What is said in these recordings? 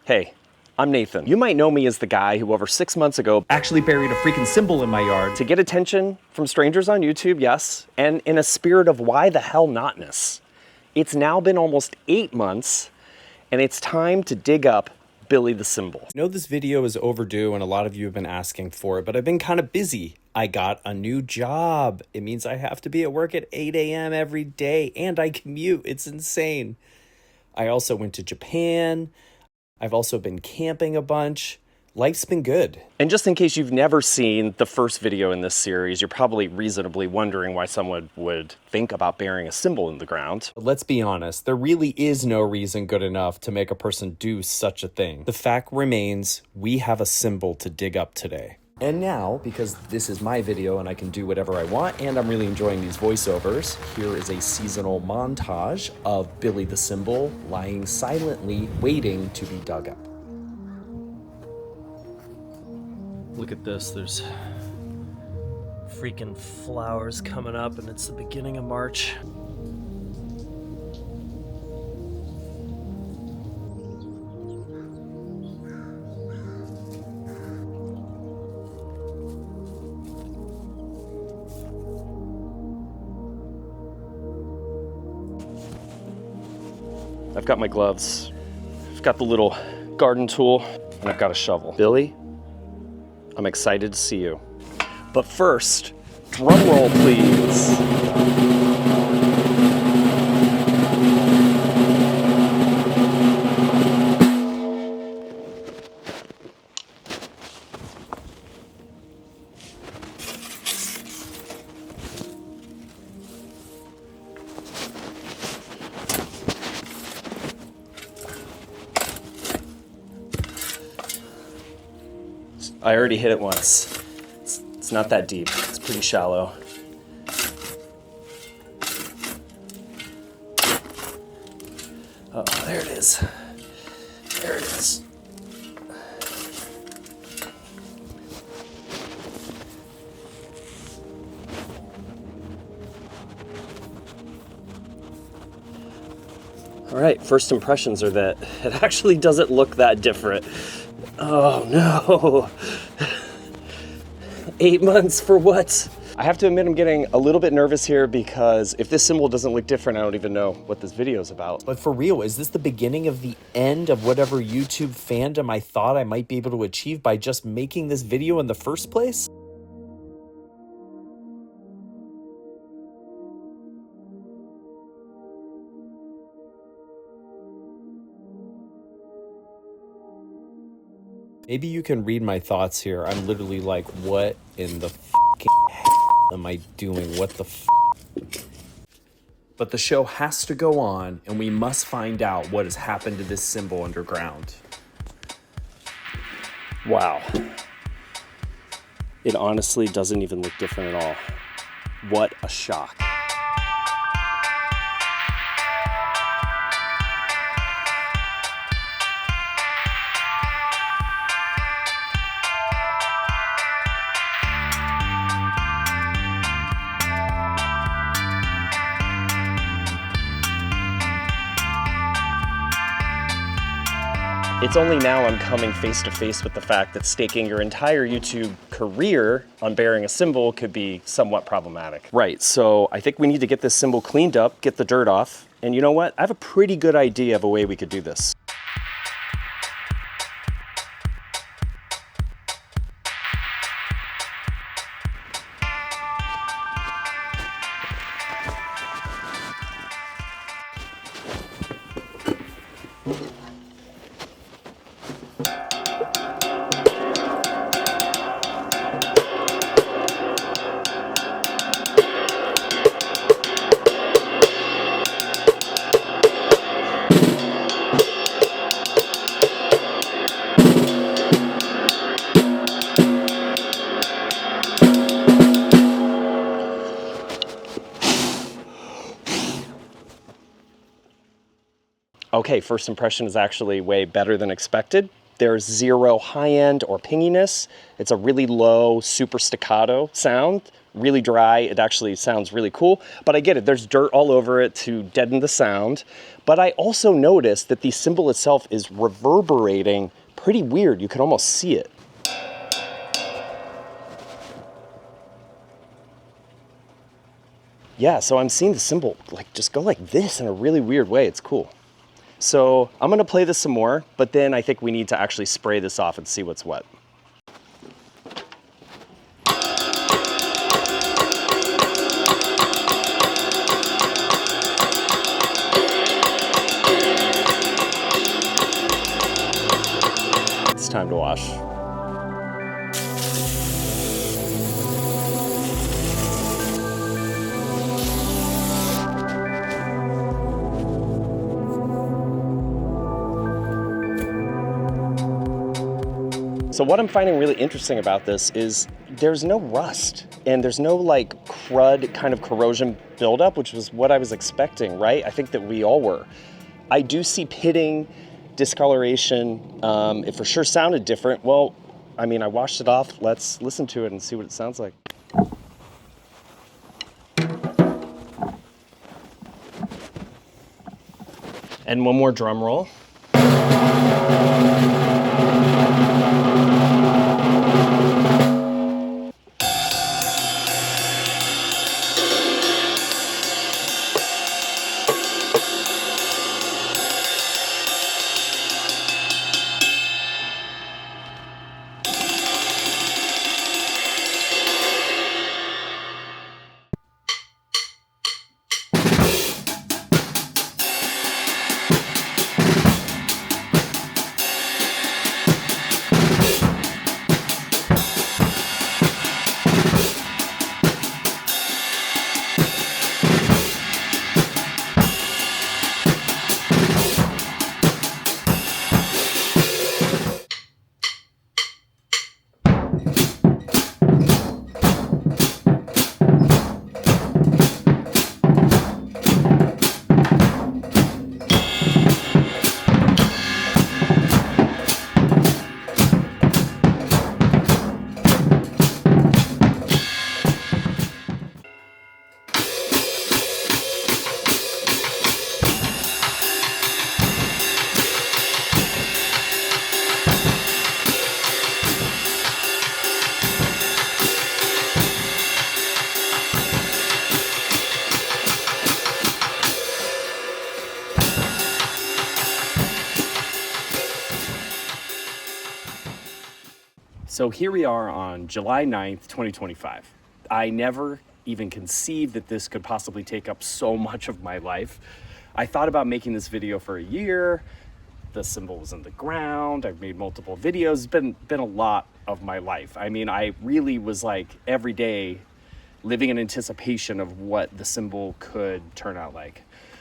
Hey, I'm Nathan. You might know me as the guy who over 6 months ago actually buried a freaking cymbal in my yard. to get attention from strangers on YouTube, yes, and in a spirit of why the hell notness. It's now been almost 8 months, and it's time to dig up Billy the Cymbal. I know this video is overdue and a lot of you have been asking for it, but I've been kind of busy. I got a new job. It means I have to be at work at 8 a.m. every day, and I commute. It's insane. I also went to Japan. I've also been camping a bunch. Life's been good. And just in case you've never seen the first video in this series, you're probably reasonably wondering why someone would think about burying a cymbal in the ground. But let's be honest, there really is no reason good enough to make a person do such a thing. The fact remains, we have a cymbal to dig up today. And now, because this is my video and I can do whatever I want, and I'm really enjoying these voiceovers, here is a seasonal montage of Billy the Cymbal lying silently, waiting to be dug up. Look at this, there's freaking flowers coming up and it's the beginning of March. I've got my gloves, I've got the little garden tool, and I've got a shovel. Billy, I'm excited to see you. But first, drum roll, please. I already hit it once. It's not that deep. It's pretty shallow. Oh, there it is. There it is. All right, first impressions are that it actually doesn't look that different. Oh no. 8 months for what? I have to admit I'm getting a little bit nervous here because if this cymbal doesn't look different, I don't even know what this video is about. But for real, is this the beginning of the end of whatever YouTube fandom I thought I might be able to achieve by just making this video in the first place? Maybe you can read my thoughts here. I'm literally like, what in the fucking am I doing? What the f? But the show has to go on, and we must find out what has happened to this cymbal underground. Wow. It honestly doesn't even look different at all. What a shock. It's only now I'm coming face to face with the fact that staking your entire YouTube career on burying a cymbal could be somewhat problematic. Right, so I think we need to get this cymbal cleaned up, get the dirt off, and you know what? I have a pretty good idea of a way we could do this. Okay, first impression is actually way better than expected. There's zero high end or pinginess. It's a really low, super staccato sound, really dry, it actually sounds really cool. But I get it, there's dirt all over it to deaden the sound. But I also noticed that the cymbal itself is reverberating pretty weird. You can almost see it. Yeah, so I'm seeing the cymbal like just go like this in a really weird way. It's cool. So I'm gonna play this some more, but then I think we need to actually spray this off and see what's what. It's time to wash. So what I'm finding really interesting about this is there's no rust and there's no like crud kind of corrosion buildup, which was what I was expecting, right? I think that we all were. I do see pitting, discoloration. It for sure sounded different. Well, I mean, I washed it off. Let's listen to it and see what it sounds like. And one more drum roll. So here we are on July 9th, 2025. I never even conceived that this could possibly take up so much of my life. I thought about making this video for a year. The cymbal was in the ground. I've made multiple videos. It's been a lot of my life. I mean, I really was like every day living in anticipation of what the cymbal could turn out like.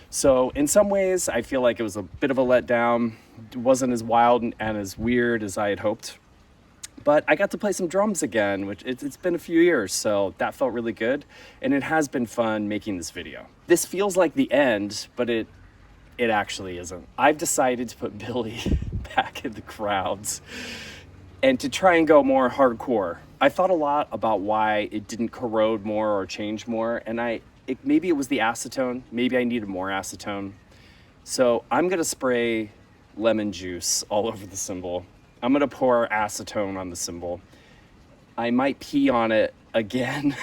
So in some ways, I feel like it was a bit of a letdown. It wasn't as wild and as weird as I had hoped. But I got to play some drums again, which it's been a few years, so that felt really good. And it has been fun making this video. This feels like the end, but it actually isn't. I've decided to put Billy back in the crowds and to try and go more hardcore. I thought a lot about why it didn't corrode more or change more, and maybe it was the acetone. Maybe I needed more acetone. So I'm gonna spray lemon juice all over the cymbal. I'm gonna pour acetone on the cymbal. I might pee on it again.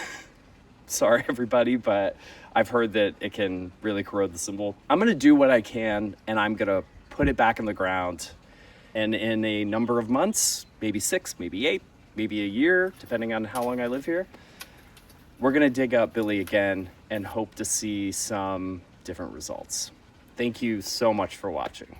Sorry everybody, but I've heard that it can really corrode the cymbal. I'm gonna do what I can and I'm gonna put it back in the ground. And in a number of months, maybe 6, maybe 8, maybe a year, depending on how long I live here, we're gonna dig up Billy again and hope to see some different results. Thank you so much for watching.